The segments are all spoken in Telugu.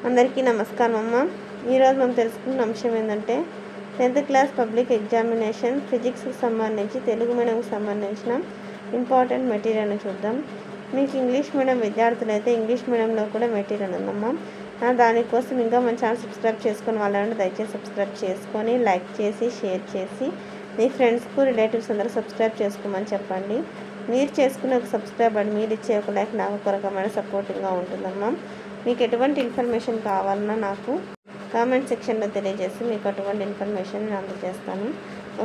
అందరికీ నమస్కారం అమ్మ. ఈరోజు మనం తెలుసుకున్న అంశం ఏంటంటే 10th క్లాస్ పబ్లిక్ ఎగ్జామినేషన్ ఫిజిక్స్కి సంబంధించి తెలుగు మీడియంకి సంబంధించిన ఇంపార్టెంట్ మెటీరియల్ని చూద్దాం. మీకు ఇంగ్లీష్ మీడియం విద్యార్థులు అయితే ఇంగ్లీష్ మీడియంలో కూడా మెటీరియల్ ఉందమ్మా. దానికోసం ఇంకా మన ఛానల్ సబ్స్క్రైబ్ చేసుకుని వాళ్ళంటే దయచేసి సబ్స్క్రైబ్ చేసుకొని లైక్ చేసి షేర్ చేసి మీ ఫ్రెండ్స్కు రిలేటివ్స్ అందరూ సబ్స్క్రైబ్ చేసుకోమని చెప్పండి. మీరు చేసుకునే ఒక సబ్స్క్రైబ్ అండి మీరు ఇచ్చే ఒక లైక్ నాకు ఒక రకమైన సపోర్టింగ్గా ఉంటుందమ్మా. మీకు ఎటువంటి ఇన్ఫర్మేషన్ కావాలన్నా నాకు కామెంట్ సెక్షన్లో తెలియజేసి మీకు అటువంటి ఇన్ఫర్మేషన్ నేను అందజేస్తాను.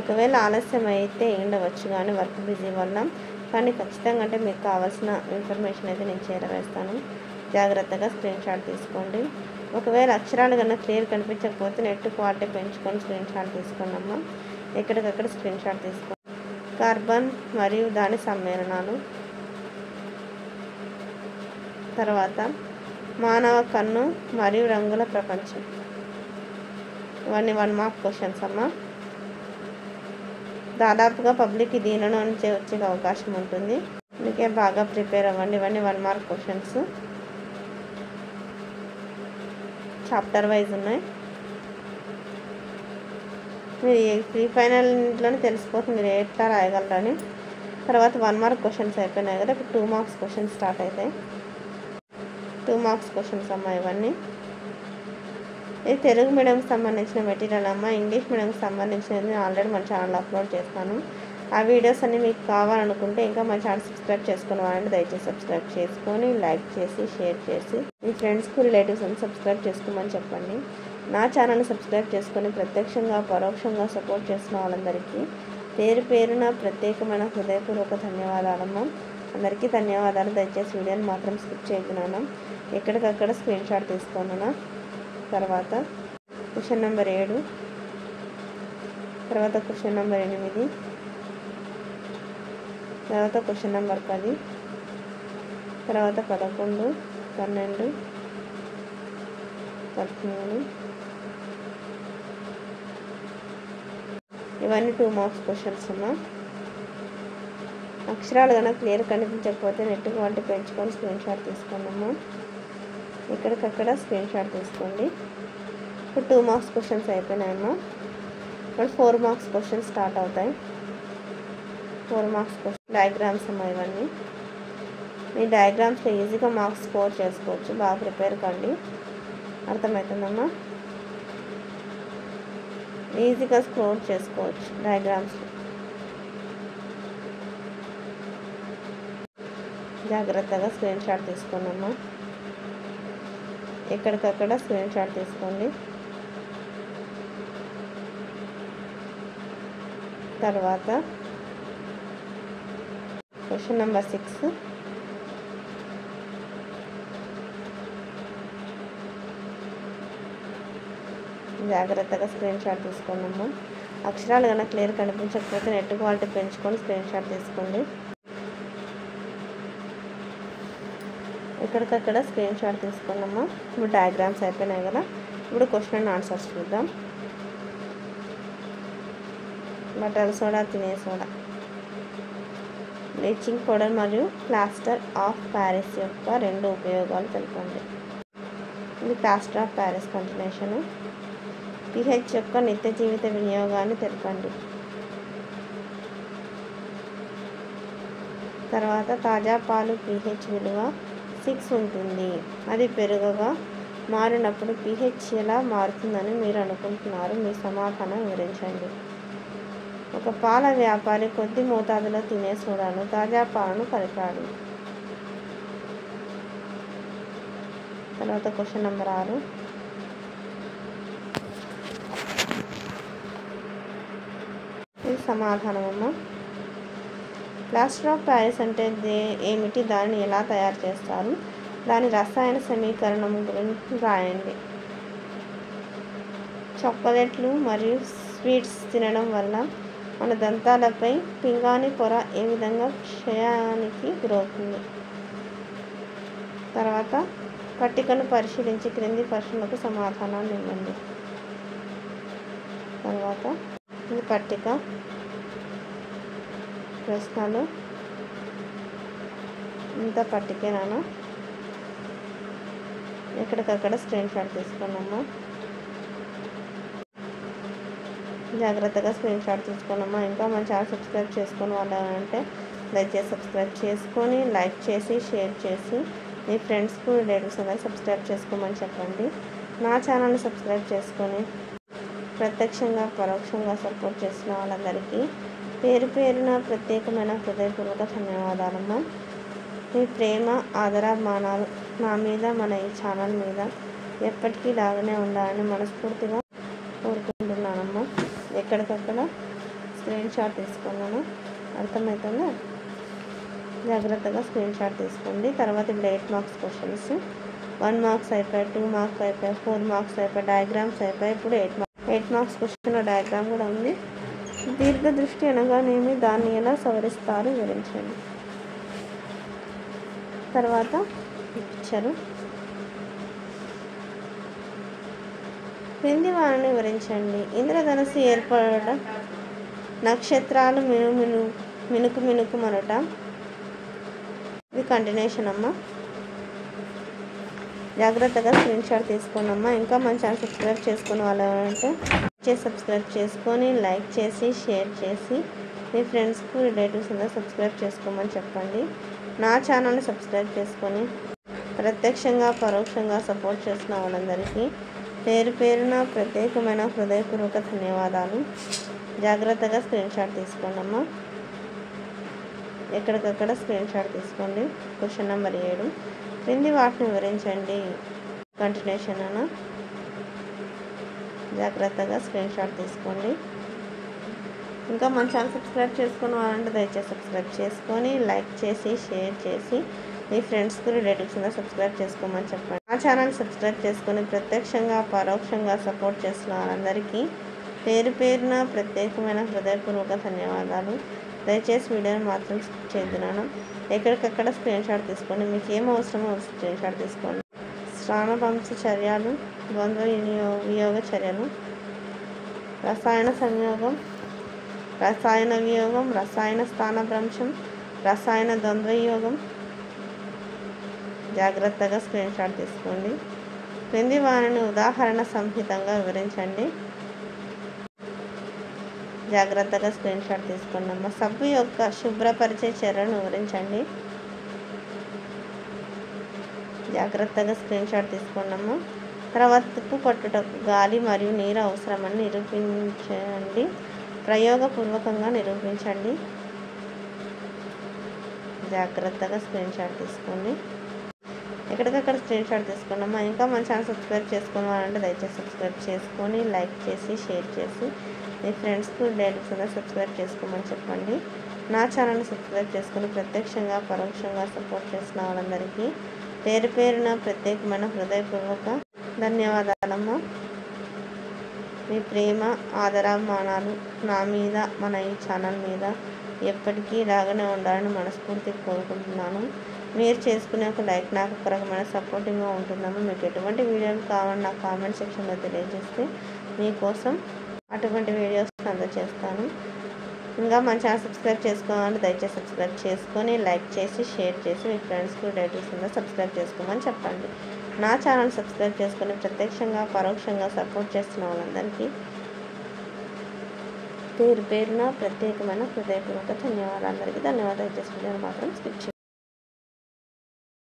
ఒకవేళ ఆలస్యం అయితే ఉండవచ్చు కానీ వర్క్ బిజీ వల్ల, కానీ ఖచ్చితంగా అంటే మీకు కావాల్సిన ఇన్ఫర్మేషన్ అయితే నేను చేరవేస్తాను. జాగ్రత్తగా స్క్రీన్ షాట్ తీసుకోండి. ఒకవేళ అక్షరాలు కన్నా క్లియర్ కనిపించకపోతే నెట్ క్వాలిటీ పెంచుకొని స్క్రీన్ షాట్ తీసుకోండి అమ్మా. ఎక్కడికక్కడ స్క్రీన్ షాట్ తీసుకోండి. కార్బన్ మరియు దాని సమ్మేళనాలు, తర్వాత మానవ కన్ను మరియు రంగుల ప్రపంచం, ఇవన్నీ 1 మార్క్ క్వశ్చన్స్ అమ్మా. దాదాపుగా పబ్లిక్ దీనిలో నుంచి వచ్చే అవకాశం ఉంటుంది. అందుకే బాగా ప్రిపేర్ అవ్వండి. ఇవన్నీ 1 మార్క్ క్వశ్చన్స్ చాప్టర్ వైజ్ ఉన్నాయి. మీరు ప్రీ ఫైనల్ ఇంట్లోనే తెలిసిపోతుంది మీరు ఎట్లా రాయగలరని. తర్వాత 1 మార్క్ క్వశ్చన్స్ అయిపోయినాయి కదా, ఇప్పుడు 2 మార్క్స్ క్వశ్చన్స్ స్టార్ట్ అవుతాయి. 2 మార్క్స్ క్వశ్చన్స్ అమ్మ. ఇవన్నీ ఇది తెలుగు మీడియంకి సంబంధించిన మెటీరియల్ అమ్మ. ఇంగ్లీష్ మీడియంకి సంబంధించినది ఆల్రెడీ మన ఛానల్లో అప్లోడ్ చేస్తాను. ఆ వీడియోస్ అన్నీ మీకు కావాలనుకుంటే ఇంకా మన ఛానల్ సబ్స్క్రైబ్ చేసుకుని వాళ్ళని దయచేసి సబ్స్క్రైబ్ చేసుకొని లైక్ చేసి షేర్ చేసి మీ ఫ్రెండ్స్కు రిలేటివ్స్ అని సబ్స్క్రైబ్ చేసుకోమని చెప్పండి. నా ఛానల్ని సబ్స్క్రైబ్ చేసుకొని ప్రత్యక్షంగా పరోక్షంగా సపోర్ట్ చేసిన వాళ్ళందరికీ పేరు పేరున ప్రత్యేకమైన హృదయపూర్వక ధన్యవాదాలమ్మా. అందరికీ ధన్యవాదాలు. దయచేసి వీడియోని మాత్రం స్కిప్ చేయకున్నాను. ఎక్కడికక్కడ స్క్రీన్ షాట్ తీసుకున్నాను. తర్వాత క్వశ్చన్ నెంబర్ 7, తర్వాత క్వశ్చన్ నెంబర్ 8, తర్వాత క్వశ్చన్ నెంబర్ 10, తర్వాత 11, 12, 13, ఇవన్నీ 2 మార్క్స్ క్వశ్చన్స్ అమ్మా. అక్షరాలు కనుక క్లియర్ కనిపించకపోతే నెట్ క్వాలిటీ పెంచుకొని స్క్రీన్ షాట్ తీసుకోండమ్మా. ఎక్కడికక్కడ స్క్రీన్ షాట్ తీసుకోండి. ఇప్పుడు 2 మార్క్స్ క్వశ్చన్స్ అయిపోయినాయమ్మా. ఇప్పుడు 4 మార్క్స్ క్వశ్చన్స్ స్టార్ట్ అవుతాయి. 4 మార్క్స్ క్వశ్చన్ డయాగ్రామ్స్ అమ్మా. ఇవన్నీ మీ డయాగ్రామ్స్లో ఈజీగా మార్క్స్ స్కోర్ చేసుకోవచ్చు. బాగా ప్రిపేర్ కండి. అర్థమవుతుందమ్మా. ఈజీగా స్కోర్ చేసుకోవచ్చు డయాగ్రామ్స్లో. జాగ్రత్తగా స్క్రీన్ షాట్ తీసుకోండమ్మా. ఎక్కడికక్కడ స్క్రీన్ షాట్ తీసుకోండి. తర్వాత క్వశ్చన్ నెంబర్ 6, జాగ్రత్తగా స్క్రీన్ షాట్ తీసుకోండమ్మా. అక్షరాలు కన్నా క్లియర్ కనిపించకపోతే నెట్ క్వాలిటీ పెంచుకొని స్క్రీన్ షాట్ తీసుకోండి. ఎక్కడికక్కడ స్క్రీన్ షాట్ తీసుకోండమ్మా. ఇప్పుడు డయాగ్రామ్స్ అయిపోయినాయి కదా, ఇప్పుడు క్వశ్చన్ అండ్ ఆన్సర్స్ చూద్దాం. బటర్ సోడా, తినే సోడా, బ్లీచింగ్ పౌడర్ మరియు ప్లాస్టర్ ఆఫ్ ప్యారిస్ యొక్క 2 ఉపయోగాలు తెలపండి. ఇది plaster of Paris continuation. pH యొక్క నిత్య జీవిత వినియోగాన్ని తెలపండి. తర్వాత తాజా పాలు pH విలువ 6 ఉంటుంది. అది పెరుగుగా మారినప్పుడు pH ఎలా మారుతుందని మీరు అనుకుంటున్నారు? మీ సమాధానం వివరించండి. ఒక పాల వ్యాపారి కొద్ది మోతాదులో తినే సోడాను తాజా పాలను కలిపాడు. తర్వాత క్వశ్చన్ నెంబర్ 6, ఇది సమాధానం అమ్మ. ప్లాస్టర్ ఆఫ్ ప్యారిస్ అంటే ఏమిటి? దానిని ఎలా తయారు చేస్తారు? దాని రసాయన సమీకరణం గురించి రాయండి. చాక్లెట్లు మరియు స్వీట్స్ తినడం వల్ల మన దంతాలపై పింగాణి పొర ఏ విధంగా క్షయానికి గురవుతుంది? తర్వాత పట్టికను పరిశీలించి క్రింది ప్రశ్నలకు సమాధానాలు ఇవ్వండి. తర్వాత ఇది పట్టిక ప్రశ్నలు. ఇంత పట్టికేనా? ఎక్కడికక్కడ స్క్రీన్ షాట్ తీసుకున్నాము. జాగ్రత్తగా స్క్రీన్ షాట్ తీసుకున్నాము. ఇంకా మన ఛానల్ సబ్స్క్రైబ్ చేసుకుని వాళ్ళు అంటే దయచేసి సబ్స్క్రైబ్ చేసుకొని లైక్ చేసి షేర్ చేసి మీ ఫ్రెండ్స్కు రిలేటివ్స్ అందరూ సబ్స్క్రైబ్ చేసుకోమని చెప్పండి. నా ఛానల్ని సబ్స్క్రైబ్ చేసుకొని ప్రత్యక్షంగా పరోక్షంగా సపోర్ట్ చేసిన వాళ్ళందరికీ పేరు పేరున ప్రత్యేకమైన హృదయపూర్వక ధన్యవాదాలమ్మా. మీ ప్రేమ ఆదరాభిమానాలు నా మీద మన ఈ ఛానల్ మీద ఎప్పటికీ లాగానే ఉండాలని మనస్ఫూర్తిగా కోరుకుంటున్నానమ్మా. ఎక్కడికక్కడ స్క్రీన్ షాట్ తీసుకున్నాను, అర్థమవుతుందా? జాగ్రత్తగా స్క్రీన్ షాట్ తీసుకోండి. తర్వాత ఇప్పుడు 8 మార్క్స్ క్వశ్చన్స్. 1 మార్క్స్ అయిపోయాయి, 2 మార్క్స్ అయిపోయాయి, 4 మార్క్స్ అయిపోయాయి, డయాగ్రామ్స్ అయిపోయాయి. ఇప్పుడు 8 మార్క్స్ క్వశ్చన్లో డయాగ్రామ్ కూడా ఉంది. దీర్ఘదృష్టి అనగానేమి, దాన్ని ఎలా సవరిస్తారు వివరించండి. తర్వాత పిక్చరు క్రింది వారిని వివరించండి. ఇంద్రధనుస్సు ఏర్పడడం, నక్షత్రాలు మినుకు మినుకుమనట. ఇది కంటిన్యూషన్ అమ్మ. జాగ్రత్తగా స్క్రీన్ షాట్ తీసుకోండమ్మా. ఇంకా మన ఛానల్ సబ్స్క్రైబ్ చేసుకున్న వాళ్ళు ఎవరంటే సబ్స్క్రైబ్ చేసుకొని లైక్ చేసి షేర్ చేసి మీ ఫ్రెండ్స్కు రిలేటివ్స్ అందరూ సబ్స్క్రైబ్ చేసుకోమని చెప్పండి. నా ఛానల్ని సబ్స్క్రైబ్ చేసుకొని ప్రత్యక్షంగా పరోక్షంగా సపోర్ట్ చేసిన వాళ్ళందరికీ పేరు పేరున ప్రత్యేకమైన హృదయపూర్వక ధన్యవాదాలు. జాగ్రత్తగా స్క్రీన్ షాట్ తీసుకోండమ్మా. ఎక్కడికక్కడ స్క్రీన్ షాట్ తీసుకోండి. Question number 7. క్రింది వాటిని వివరించండి. కంటిన్యూషన్ అన్న. జాగ్రత్తగా స్క్రీన్ షాట్ తీసుకోండి. ఇంకా మన ఛానల్ సబ్స్క్రైబ్ చేసుకుని వాళ్ళంటే దయచేసి సబ్స్క్రైబ్ చేసుకొని లైక్ చేసి షేర్ చేసి మీ ఫ్రెండ్స్కి రిలేటివ్స్ అందరూ సబ్స్క్రైబ్ చేసుకోమని చెప్పండి. నా ఛానల్ సబ్స్క్రైబ్ చేసుకొని ప్రత్యక్షంగా పరోక్షంగా సపోర్ట్ చేస్తున్న వాళ్ళందరికీ పేరు పేరున ప్రత్యేకమైన హృదయపూర్వక ధన్యవాదాలు. దయచేసి వీడియోని మాత్రం స్కిప్ చేయొద్దున్నాను. ఎక్కడికక్కడ స్క్రీన్ షాట్ తీసుకోండి. మీకు ఏం అవసరమో స్క్రీన్ షాట్ తీసుకోండి. స్థానభ్రంశ చర్యలు, ద్వంద్వ వియోగ చర్యలు, రసాయన సంయోగం, రసాయన వియోగం, రసాయన స్థానభ్రంశం, రసాయన ద్వంద్వయోగం. జాగ్రత్తగా స్క్రీన్ షాట్ తీసుకోండి. క్రింది వారిని ఉదాహరణ సంహితంగా వివరించండి. జాగ్రత్తగా స్క్రీన్ షాట్ తీసుకోండమ్మా. సబ్బు యొక్క శుభ్రపరిచే చర్యను వివరించండి. జాగ్రత్తగా స్క్రీన్ షాట్ తీసుకోండమ్మా. తర్వాత తుప్పు పట్టుటకు గాలి మరియు నీరు అవసరమని నిరూపించండి. ప్రయోగపూర్వకంగా నిరూపించండి. జాగ్రత్తగా స్క్రీన్ షాట్ తీసుకోండి. ఎక్కడికక్కడ స్క్రీన్ షాట్ తీసుకున్నామా. ఇంకా మన ఛానల్ సబ్స్క్రైబ్ చేసుకోవాలంటే దయచేసి సబ్స్క్రైబ్ చేసుకొని లైక్ చేసి షేర్ చేసి మీ ఫ్రెండ్స్కు రిలేటివ్స్ అందరూ సబ్స్క్రైబ్ చేసుకోమని చెప్పండి. నా ఛానల్ని సబ్స్క్రైబ్ చేసుకుని ప్రత్యక్షంగా పరోక్షంగా సపోర్ట్ చేసిన వాళ్ళందరికీ పేరు పేరున ప్రత్యేకమైన హృదయపూర్వక ధన్యవాదాలమ్మా. మీ ప్రేమ ఆదరాభిమానాలు నా మీద మన ఈ ఛానల్ మీద ఎప్పటికీ రాగానే ఉండాలని మనస్ఫూర్తిగా కోరుకుంటున్నాను. మీరు చేసుకునే ఒక లైక్ నాకు ఒక రకమైన సపోర్టింగ్గా ఉంటుందమ్మా. మీకు ఎటువంటి వీడియోలు కావాలని నా కామెంట్ సెక్షన్లో తెలియజేస్తే మీకోసం అటువంటి వీడియోస్ అందజేస్తాను. ఇంకా మన ఛానల్ సబ్స్క్రైబ్ చేసుకోవాలంటే దయచేసి సబ్స్క్రైబ్ చేసుకొని లైక్ చేసి షేర్ చేసి మీ ఫ్రెండ్స్కి రిలేటివ్స్ అందరూ సబ్స్క్రైబ్ చేసుకోమని చెప్పండి. నా ఛానల్ సబ్స్క్రైబ్ చేసుకొని ప్రత్యక్షంగా పరోక్షంగా సపోర్ట్ చేస్తున్న వాళ్ళందరికీ పేరు పేరున ప్రత్యేకమైన హృదయపూర్వక ధన్యవాదాలు. అందరికీ ధన్యవాదాలు. చేసి మాత్రం స్కిప్ చేయండి.